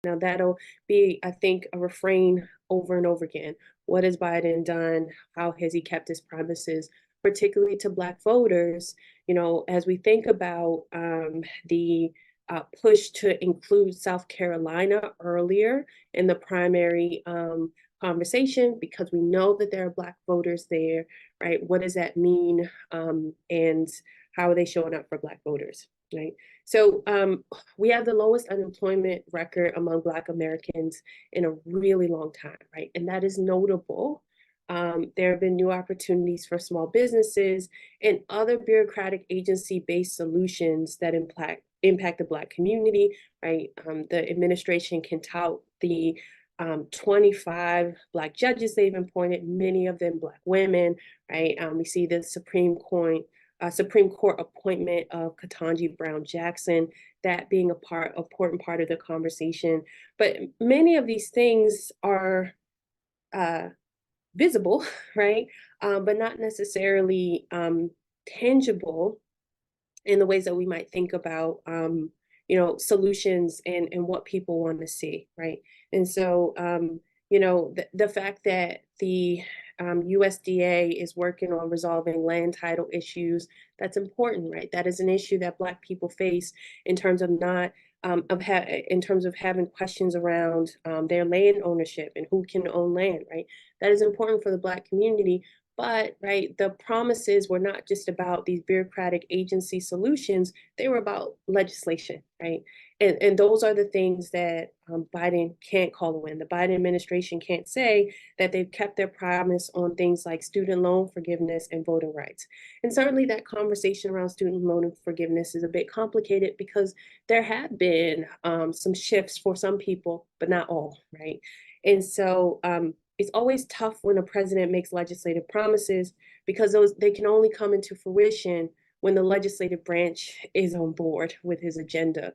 Now that'll be, I think, a refrain over and over again. What has Biden done? How has he kept his promises, particularly to Black voters? As we think about the push to include South Carolina earlier in the primary conversation, because we know that there are Black voters there, right? What does that mean? And how are they showing up for Black voters, right? So we have the lowest unemployment record among Black Americans in a really long time, right? And that is notable. There have been new opportunities for small businesses and other bureaucratic agency-based solutions that impact the Black community, right? The administration can tout the 25 Black judges they've appointed, many of them Black women, right? We see the Supreme Court appointment of Ketanji Brown Jackson, that being important part of the conversation. But many of these things are uh, visible, right? But not necessarily tangible in the ways that we might think about solutions and what people want to see, right? And so the fact that the USDA is working on resolving land title issues, that's important, right? That is an issue that Black people face in terms of not in terms of having questions around their land ownership and who can own land, right? That is important for the Black community. But, right, the promises were not just about these bureaucratic agency solutions, they were about legislation, right? And those are the things that Biden can't call a win. The Biden administration can't say that they've kept their promise on things like student loan forgiveness and voting rights. And certainly that conversation around student loan forgiveness is a bit complicated because there have been some shifts for some people, but not all, right? And so it's always tough when a president makes legislative promises because they can only come into fruition when the legislative branch is on board with his agenda.